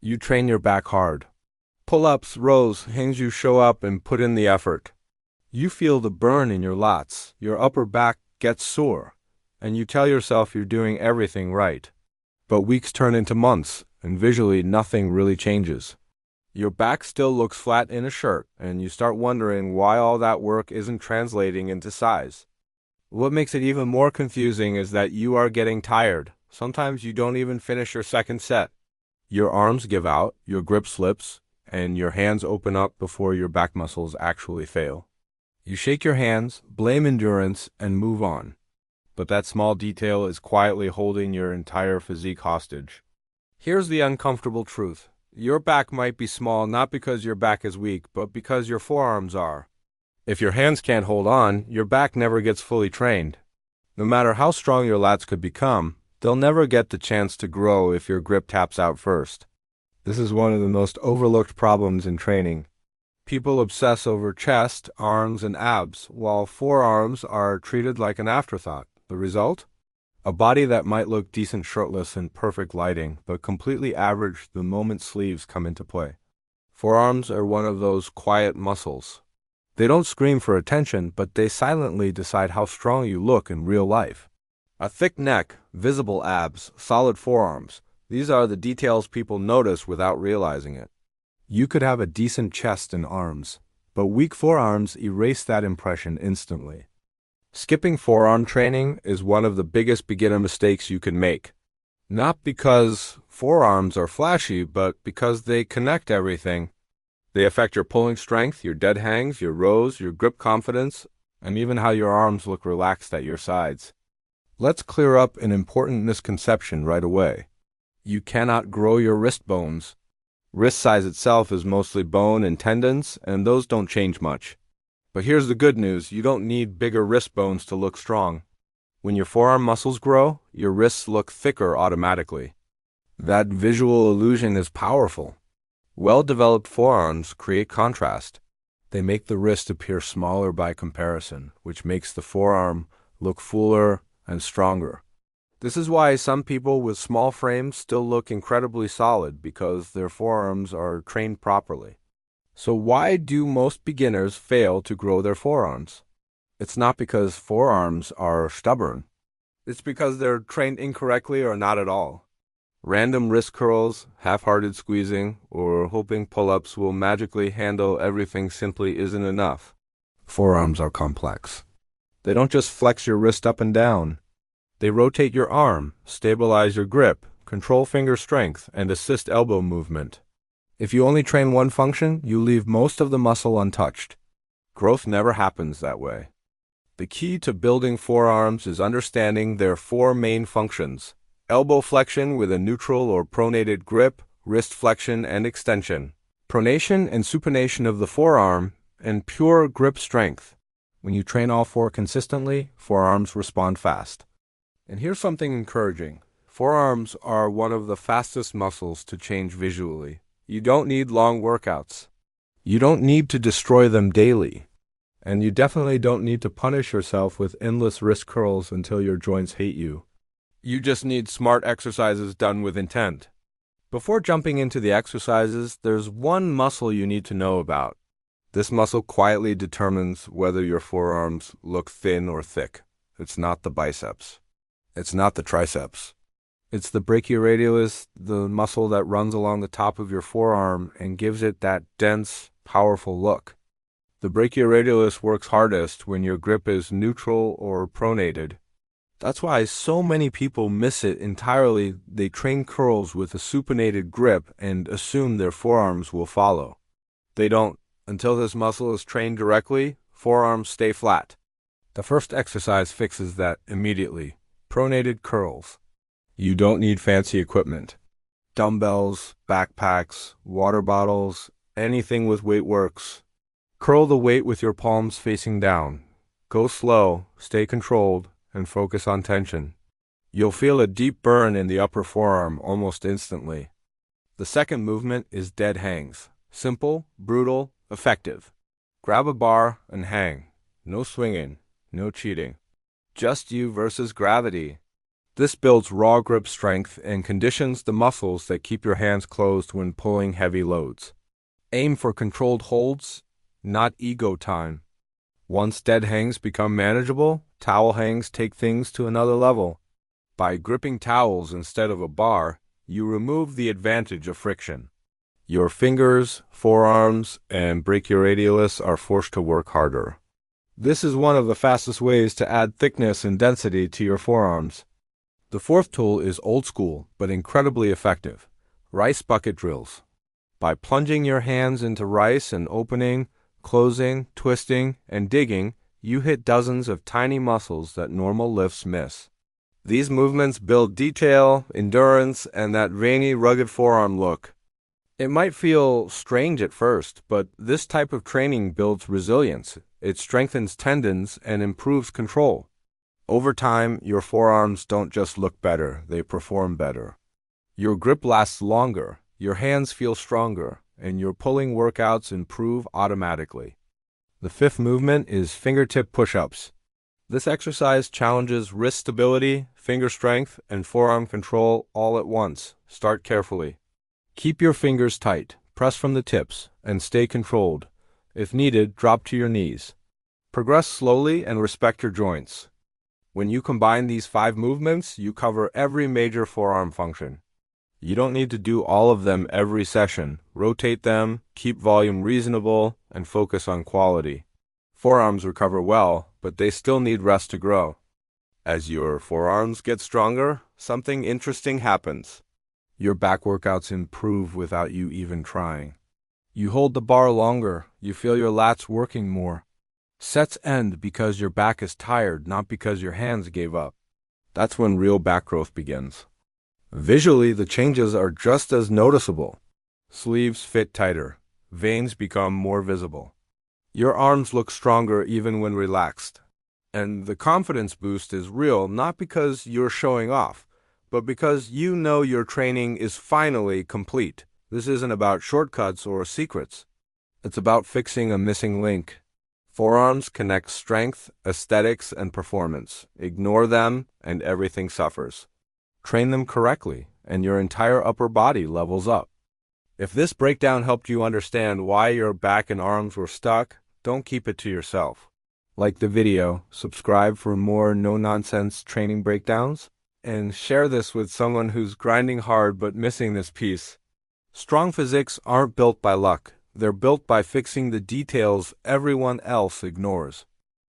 You train your back hard. Pull-ups, rows, hangs you show up and put in the effort. You feel the burn in your lats, your upper back gets sore, and you tell yourself you're doing everything right. But weeks turn into months, and visually nothing really changes. Your back still looks flat in a shirt, and you start wondering why all that work isn't translating into size. What makes it even more confusing is that you are getting tired. Sometimes you don't even finish your second set. Your arms give out, your grip slips, and your hands open up before your back muscles actually fail. You shake your hands, blame endurance, and move on. But that small detail is quietly holding your entire physique hostage. Here's the uncomfortable truth. Your back might be small not because your back is weak, but because your forearms are. If your hands can't hold on, your back never gets fully trained. No matter how strong your lats could become, they'll never get the chance to grow if your grip taps out first. This is one of the most overlooked problems in training. People obsess over chest, arms, and abs, while forearms are treated like an afterthought. The result? A body that might look decent shirtless in perfect lighting, but completely average the moment sleeves come into play. Forearms are one of those quiet muscles. They don't scream for attention, but they silently decide how strong you look in real life. A thick neck, visible abs, solid forearms. These are the details people notice without realizing it. You could have a decent chest and arms, but weak forearms erase that impression instantly. Skipping forearm training is one of the biggest beginner mistakes you can make. Not because forearms are flashy, but because they connect everything. They affect your pulling strength, your dead hangs, your rows, your grip confidence, and even how your arms look relaxed at your sides. Let's clear up an important misconception right away. You cannot grow your wrist bones. Wrist size itself is mostly bone and tendons, and those don't change much. But here's the good news, you don't need bigger wrist bones to look strong. When your forearm muscles grow, your wrists look thicker automatically. That visual illusion is powerful. Well-developed forearms create contrast. They make the wrist appear smaller by comparison, which makes the forearm look fuller and stronger. This is why some people with small frames still look incredibly solid, because their forearms are trained properly. So why do most beginners fail to grow their forearms? It's not because forearms are stubborn. It's because they're trained incorrectly or not at all. Random wrist curls, half-hearted squeezing, or hoping pull-ups will magically handle everything simply isn't enough. Forearms are complex. They don't just flex your wrist up and down. They rotate your arm, stabilize your grip, control finger strength, and assist elbow movement. If you only train one function, you leave most of the muscle untouched. Growth never happens that way. The key to building forearms is understanding their four main functions: elbow flexion with a neutral or pronated grip, wrist flexion and extension, pronation and supination of the forearm, and pure grip strength. When you train all four consistently, forearms respond fast. And here's something encouraging. Forearms are one of the fastest muscles to change visually. You don't need long workouts. You don't need to destroy them daily. And you definitely don't need to punish yourself with endless wrist curls until your joints hate you. You just need smart exercises done with intent. Before jumping into the exercises, there's one muscle you need to know about. This muscle quietly determines whether your forearms look thin or thick. It's not the biceps. It's not the triceps. It's the brachioradialis, the muscle that runs along the top of your forearm and gives it that dense, powerful look. The brachioradialis works hardest when your grip is neutral or pronated. That's why so many people miss it entirely. They train curls with a supinated grip and assume their forearms will follow. They don't. Until this muscle is trained directly, forearms stay flat. The first exercise fixes that immediately. Pronated curls. You don't need fancy equipment. Dumbbells, backpacks, water bottles, anything with weight works. Curl the weight with your palms facing down. Go slow, stay controlled, and focus on tension. You'll feel a deep burn in the upper forearm almost instantly. The second movement is dead hangs. Simple, brutal, effective. Grab a bar and hang. No swinging, no cheating. Just you versus gravity. This builds raw grip strength and conditions the muscles that keep your hands closed when pulling heavy loads. Aim for controlled holds, not ego time. Once dead hangs become manageable, towel hangs take things to another level. By gripping towels instead of a bar, you remove the advantage of friction. Your fingers, forearms, and brachioradialis are forced to work harder. This is one of the fastest ways to add thickness and density to your forearms. The fourth tool is old school, but incredibly effective. Rice bucket drills. By plunging your hands into rice and opening, closing, twisting, and digging, you hit dozens of tiny muscles that normal lifts miss. These movements build detail, endurance, and that veiny, rugged forearm look. It might feel strange at first, but this type of training builds resilience. It strengthens tendons and improves control. Over time, your forearms don't just look better, they perform better. Your grip lasts longer, your hands feel stronger, and your pulling workouts improve automatically. The fifth movement is fingertip push-ups. This exercise challenges wrist stability, finger strength, and forearm control all at once. Start carefully. Keep your fingers tight, press from the tips, and stay controlled. If needed, drop to your knees. Progress slowly and respect your joints. When you combine these 5 movements, you cover every major forearm function. You don't need to do all of them every session. Rotate them, keep volume reasonable, and focus on quality. Forearms recover well, but they still need rest to grow. As your forearms get stronger, something interesting happens. Your back workouts improve without you even trying. You hold the bar longer, you feel your lats working more. Sets end because your back is tired, not because your hands gave up. That's when real back growth begins. Visually, the changes are just as noticeable. Sleeves fit tighter. Veins become more visible. Your arms look stronger even when relaxed. And the confidence boost is real, not because you're showing off, but because you know your training is finally complete. This isn't about shortcuts or secrets. It's about fixing a missing link. Forearms connect strength, aesthetics, and performance. Ignore them, and everything suffers. Train them correctly, and your entire upper body levels up. If this breakdown helped you understand why your back and arms were stuck, don't keep it to yourself. Like the video, subscribe for more no-nonsense training breakdowns, and share this with someone who's grinding hard but missing this piece. Strong physiques aren't built by luck. They're built by fixing the details everyone else ignores.